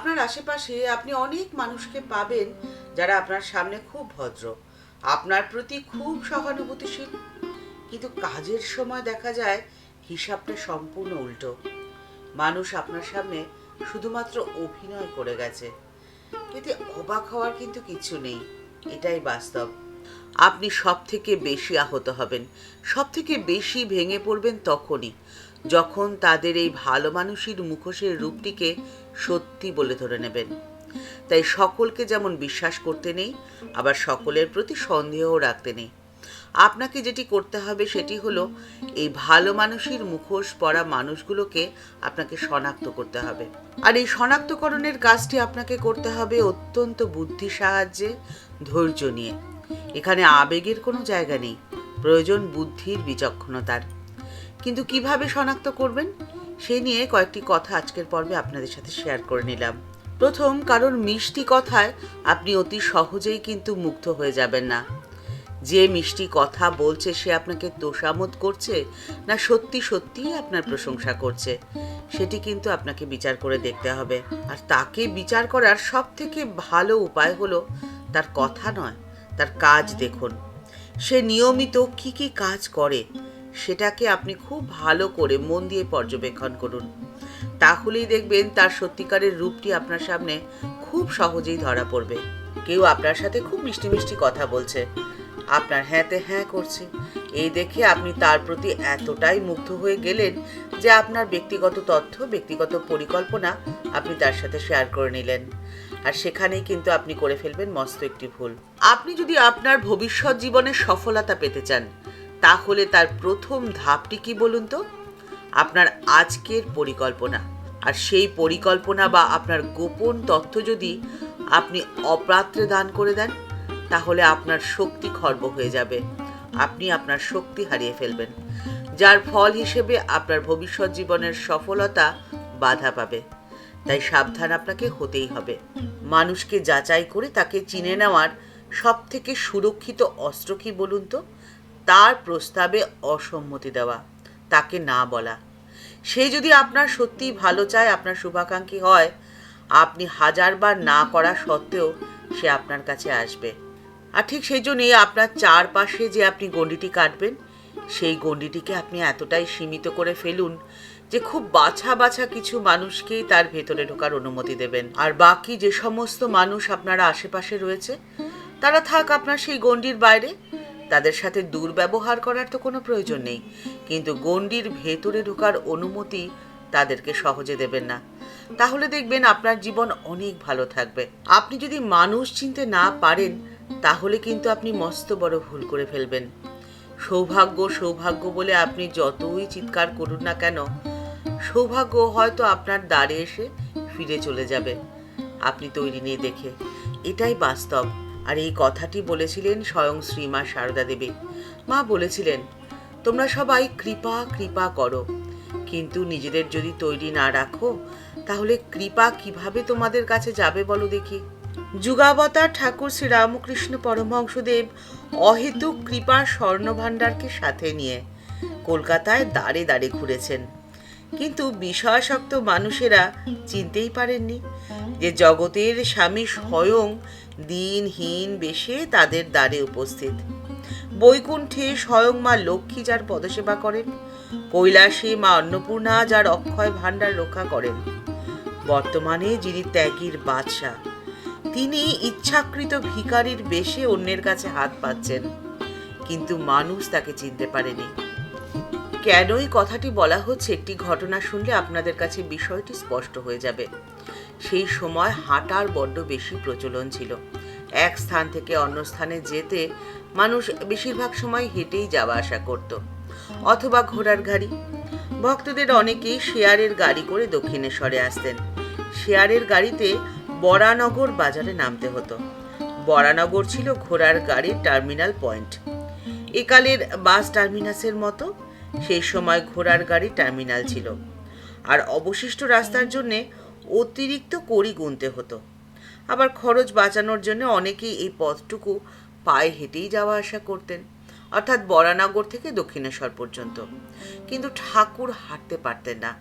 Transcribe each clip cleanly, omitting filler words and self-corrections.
আপনার আশেপাশে আপনি অনেক মানুষকে পাবেন যারা আপনার সামনে খুব ভদ্র, আপনার প্রতি খুব সহানুভূতিশীল, কিন্তু কাজের সময় দেখা যায় হিসাবটা সম্পূর্ণ উল্টো। মানুষ আপনার সামনে শুধুমাত্র অভিনয় করে গেছে। এতে অবাক হওয়ার কিন্তু কিছু নেই, এটাই বাস্তব। আপনি সব থেকে বেশি আহত হবেন, সব থেকে বেশি ভেঙে পড়বেন তখনই যখন তাদের এই ভালো মানুষের মুখোশের রূপটিকে সত্যি বলে ধরে নেবেন। তাই সকলকে যেমন বিশ্বাস করতে নেই, আবার সকলের প্রতি সন্দেহও রাখতে নেই। আপনাকে যেটি করতে হবে সেটি হলো এই ভালো মানুষের মুখোশ পরা মানুষগুলোকে আপনাকে শনাক্ত করতে হবে। আর এই শনাক্তকরণের কাজটি আপনাকে করতে হবে অত্যন্ত বুদ্ধির সাহায্যে, ধৈর্য নিয়ে। এখানে আবেগের কোনো জায়গা নেই, প্রয়োজন বুদ্ধির, বিচক্ষণতার। কিন্তু কিভাবে শনাক্ত করবেন সেই নিয়ে কয়েকটি কথা আজকের পর্বে আপনাদের সাথে শেয়ার করে নিলাম। প্রথম, কারণ মিষ্টি কথায় আপনি অতি সহজেই কিন্তু মুগ্ধ হয়ে যাবেন না। যে মিষ্টি কথা বলছে সে আপনাকে তোষামোদ করছে না সত্যি সত্যিই আপনার প্রশংসা করছে, সেটি কিন্তু আপনাকে বিচার করে দেখতে হবে। আর তাকে বিচার করার সব থেকে ভালো উপায় হলো তার কথা নয়, তার কাজ দেখুন। সে নিয়মিত কি কি কাজ করে সেটাকে আপনি খুব ভালো করে মন দিয়ে পর্যবেক্ষণ করুন। তাহলেই দেখবেন তার সত্যিকারের রূপটি আপনার সামনে খুব সহজেই ধরা পড়বে। কেউ আপনার সাথে খুব মিষ্টি মিষ্টি কথা বলছে, আপনার হ্যাঁতে হ্যাঁ করছে, এই দেখে আপনি তার প্রতি এতটাই মুগ্ধ হয়ে গেলেন যে আপনার ব্যক্তিগত তথ্য, ব্যক্তিগত পরিকল্পনা আপনি তার সাথে শেয়ার করে নিলেন। আর সেখানেই কিন্তু আপনি করে ফেলবেন মস্ত একটি ভুল। আপনি যদি আপনার ভবিষ্যৎ জীবনে সফলতা পেতে চান, তাহলে তার প্রথম ধাপটি কি বলুন তো? আপনার আজকের পরিকল্পনা। আর সেই পরিকল্পনা বা আপনার গোপন তথ্য যদি আপনি অপাত্রে দান করে দেন, তাহলে আপনার শক্তি খর্ব হয়ে যাবে, আপনি আপনার শক্তি হারিয়ে ফেলবেন, যার ফল হিসেবে আপনার ভবিষ্যৎ জীবনের সফলতা বাধা পাবে। তাই সাবধান আপনাকে হতেই হবে। মানুষকে যাচাই করে তাকে চিনে নেওয়ার সব থেকে সুরক্ষিত অস্ত্র কি বলুন তো? তার প্রস্তাবে অসম্মতি দেওয়া, তাকে না বলা। সে যদি আপনার সত্যিই ভালো চায়, আপনার শুভাকাঙ্ক্ষী হয়, আপনি হাজারবার না করা সত্ত্বেও সে আপনার কাছে আসবে। আর ঠিক সেই জন্যই আপনার চারপাশে যে আপনি গণ্ডিটি কাটবেন, সেই গণ্ডিটিকে আপনি এতটাই সীমিত করে ফেলুন যে খুব বাছা বাছা কিছু মানুষকেই তার ভেতরে ঢোকার অনুমতি দেবেন। আর বাকি যে সমস্ত মানুষ আপনার আশেপাশে রয়েছে তারা থাক আপনার সেই গণ্ডির বাইরে। তাদের সাথে দুর্ব্যবহার করার তো কোনো প্রয়োজন নেই, কিন্তু গণ্ডির ভেতরে ঢোকার অনুমতি তাদেরকে সহজে দেবেন না। তাহলে দেখবেন আপনার জীবন অনেক ভালো থাকবে। আপনি যদি মানুষ চিনতে না পারেন, তাহলে কিন্তু আপনি মস্ত বড় ভুল করে ফেলবেন। সৌভাগ্য সৌভাগ্য বলে আপনি যতই চিৎকার করুন না কেন, সৌভাগ্য হয়তো আপনার দ্বারে এসে ফিরে চলে যাবে, আপনি তৈরি নেই দেখে। এটাই বাস্তব। আর এই কথাটি বলেছিলেন স্বয়ং শ্রীমা সারদা দেবী। মা বলেছিলেন, তোমরা সবাই কৃপা কৃপা করো, কিন্তু নিজেদের যদি তৈরি না রাখো, তাহলে কৃপা কিভাবে তোমাদের কাছে যাবে বলো দেখি। যুগাবতার ঠাকুর শ্রী রামকৃষ্ণ পরমহংসদেব অহেতুক কৃপার স্বর্ণভাণ্ডারকে সাথে নিয়ে কলকাতায় দাঁড়ে দাঁড়ে ঘুরেছেন, কিন্তু বিষয়াসক্ত মানুষেরা চিনতেই পারেননি যে জগতের স্বামী স্বয়ং দিনহীন বেশে তাদের দ্বারে উপস্থিত। বৈকুণ্ঠে স্বয়ং মা লক্ষ্মী যার পদসেবা করেন, কৈলাসে মা অন্নপূর্ণা যার অক্ষয় ভাণ্ডার রক্ষা করেন, বর্তমানে যিনি ত্যাগীর বাদশা, তিনি ইচ্ছাকৃত ভিখারির বেশে অন্যের কাছে হাত পাচ্ছেন, কিন্তু মানুষ তাকে চিনতে পারেনি। কেনই কথাটি বলা হচ্ছে একটি ঘটনা শুনলে আপনাদের কাছে বিষয়টি স্পষ্ট হয়ে যাবে। সেই সময় হাঁটার বড্ড বেশি প্রচলন ছিল। এক স্থান থেকে অন্য স্থানে যেতে মানুষ বেশিরভাগ সময় হেঁটেই যাওয়া আসা করত, অথবা ঘোড়ার গাড়ি। ভক্তদের অনেকেই শেয়ারের গাড়ি করে দক্ষিণেশ্বরে আসতেন। শেয়ারের গাড়িতে বরানগর বাজারে নামতে হতো। বরানগর ছিল ঘোড়ার গাড়ির টার্মিনাল পয়েন্ট। একালের বাস টার্মিনাসের মতো সেই সময় ঘোড়ার গাড়ি টার্মিনাল ছিল। আর অবশিষ্ট রাস্তার জন্যে অতিরিক্ত কড়ি গুনতে হতো। আবার খরচ বাঁচানোর জন্য অনেকেই এই পথটুকু পায়ে হেঁটেই যাওয়া আসা করতেন, অর্থাৎ বরানগর থেকে দক্ষিণেশ্বর পর্যন্ত। কিন্তু ঠাকুর হাঁটতে পারতেন না।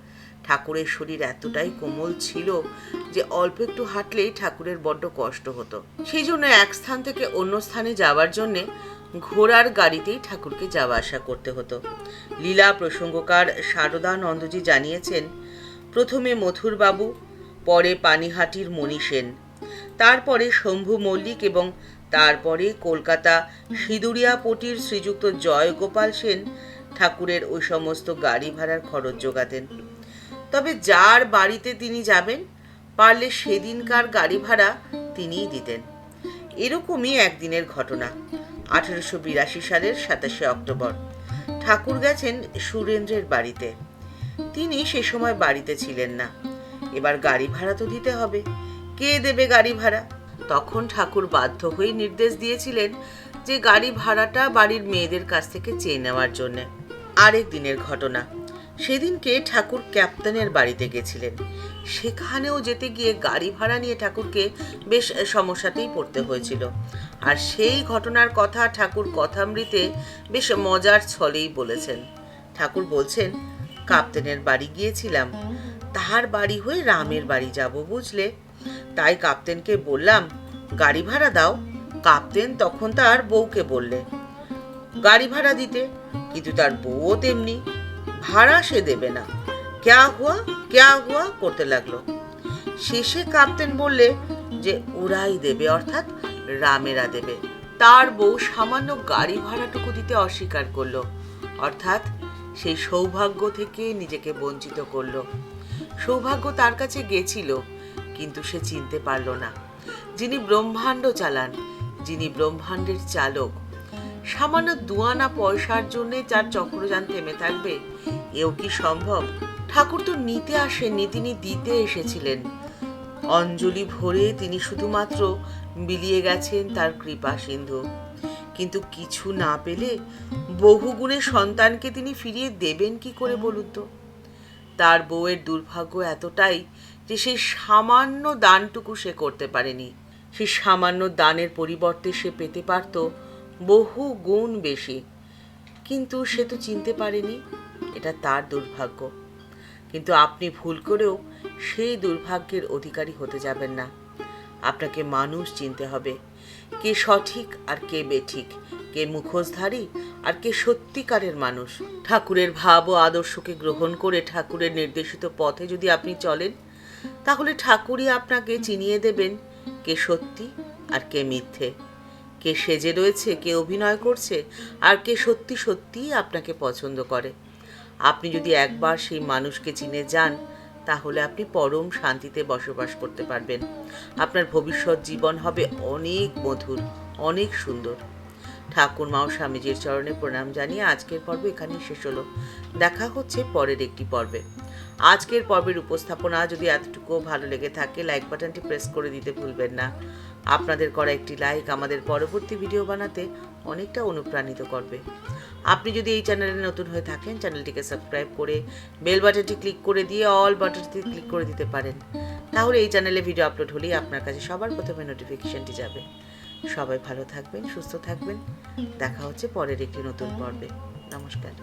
ঠাকুরের শরীর এতটাই কোমল ছিল যে অল্প একটু হাঁটলেই ঠাকুরের বড্ড কষ্ট হতো। সেই জন্য এক স্থান থেকে অন্য স্থানে যাওয়ার জন্যে ঘোড়ার গাড়িতেই ঠাকুরকে যাওয়া আসা করতে হতো। লীলা প্রসঙ্গকার শারদানন্দজি জানিয়েছেন, প্রথমে মথুরবাবু, পরে পানিহাটির মণি সেন, তারপরে শম্ভু মল্লিক এবং তারপরে কলকাতা সিঁদুরিয়াপটির শ্রীযুক্ত জয়গোপাল সেন ঠাকুরের ওই সমস্ত গাড়ি ভাড়ার খরচ যোগাতেন। তবে যার বাড়িতে তিনি যাবেন পারলে সেদিনকার গাড়ি ভাড়া তিনিই দিতেন। এরকমই একদিনের ঘটনা। 1882 সালের 27শে অক্টোবর ঠাকুর গেছেন সুরেন্দ্রের বাড়িতে। তিনি সে সময় বাড়িতে ছিলেন না। এবার গাড়ি ভাড়া তো দিতে হবে। কে দেবে গাড়ি ভাড়া? তখন ঠাকুর বাধ্য হয়ে নির্দেশ দিয়েছিলেন যে গাড়ি ভাড়াটা বাড়ির মেয়েদের কাছ থেকে চেয়ে নেওয়ার জন্যে। আরেক দিনের ঘটনা, সেদিনকে ঠাকুর ক্যাপ্টেনের বাড়িতে গেছিলেন। সেখানেও যেতে গিয়ে গাড়ি ভাড়া নিয়ে ঠাকুরকে বেশ সমস্যাতেই পড়তে হয়েছিল। আর সেই ঘটনার কথা ঠাকুর কথামৃতে বেশ মজার ছলেই বলেছেন। ঠাকুর বলছেন, ক্যাপ্টেনের বাড়ি গিয়েছিলাম, তাহার বাড়ি হয়ে রামের বাড়ি যাব, বুঝলে? তাই ক্যাপ্টেনকে বললাম গাড়ি ভাড়া দাও। ক্যাপ্টেন তখন তার বউকে বললে গাড়ি ভাড়া দিতে, কিন্তু তার বউও তেমনি, ভাড়া সে দেবে না। ক্যা হুয়া করতে লাগলো। শেষে ক্যাপ্টেন বললে যে ওরাই দেবে, অর্থাৎ রামেরা দেবে। তার বউ সামান্য গাড়ি ভাড়াটুকু দিতে অস্বীকার করলো, অর্থাৎ সেই সৌভাগ্য থেকে নিজেকে বঞ্চিত করলো। সৌভাগ্য তার কাছে গেছিল, কিন্তু সে চিনতে পারল না যিনি ব্রহ্মাণ্ড চালান, যিনি ব্রহ্মাণ্ডের চালক, সামান্য দুয়ানা পয়সার জন্য যার চক্রযান থেমে থাকবে, এও কি সম্ভব? ঠাকুর তো নিতে আসেননি, তিনি দিতে এসেছিলেন। অঞ্জলি ভরে তিনি শুধুমাত্র বিলিয়ে গেছেন তার কৃপা সিন্ধু। কিন্তু কিছু না পেলে বহুগুণে সন্তানকে তিনি ফিরিয়ে দেবেন কি করে বলুন তো? তার বউয়ের দুর্ভাগ্য এতটাই যে সেই সামান্য দানটুকু সে করতে পারেনি। সেই সামান্য দানের পরিবর্তে সে পেতে পারত বহু গুণ বেশি, কিন্তু সে তো চিনতে পারেনি। এটা তার দুর্ভাগ্য। কিন্তু আপনি ভুল করেও সেই দুর্ভাগ্যের অধিকারী হতে যাবেন না। আপনাকে মানুষ চিনতে হবে, কে সঠিক আর কে বেঠিক, কে মুখোশধারী আর কে সত্যিকারের মানুষ। ঠাকুরের ভাব ও আদর্শকে গ্রহণ করে ঠাকুরের নির্দেশিত পথে যদি আপনি চলেন, তাহলে ঠাকুরই আপনাকে চিনিয়ে দেবেন কে সত্যি আর কে মিথ্যে, কে সেজে রয়েছে, কে অভিনয় করছে, আর কে সত্যি সত্যিই আপনাকে পছন্দ করে। আপনি যদি একবার সেই মানুষকে চিনে যান, তাহলে আপনি পরম শান্তিতে বসবাস করতে পারবেন। আপনার ভবিষ্যৎ জীবন হবে অনেক মধুর, অনেক সুন্দর। ঠাকুরমা ও স্বামীজির চরণে প্রণাম জানিয়ে আজকের পর্ব এখানেই শেষ হলো। দেখা হচ্ছে পরের একটি পর্বে। আজকের পর্বের উপস্থাপনা যদি এতটুকু ভালো লেগে থাকে, লাইক বাটনটি প্রেস করে দিতে ভুলবেন না। আপনাদের করা একটি লাইক আমাদের পরবর্তী ভিডিও বানাতে অনেকটা অনুপ্রাণিত করবে। আপনি যদি এই চ্যানেলে নতুন হয়ে থাকেন, চ্যানেলটিকে সাবস্ক্রাইব করে বেল বাটনটি ক্লিক করে দিয়ে অল বাটনটি ক্লিক করে দিতে পারেন। তাহলে এই চ্যানেলে ভিডিও আপলোড হলেই আপনার কাছে সবার প্রথমে নোটিফিকেশনটি যাবে। সবাই ভালো থাকবেন, সুস্থ থাকবেন। দেখা হচ্ছে পরের একটি নতুন পর্বে। নমস্কার।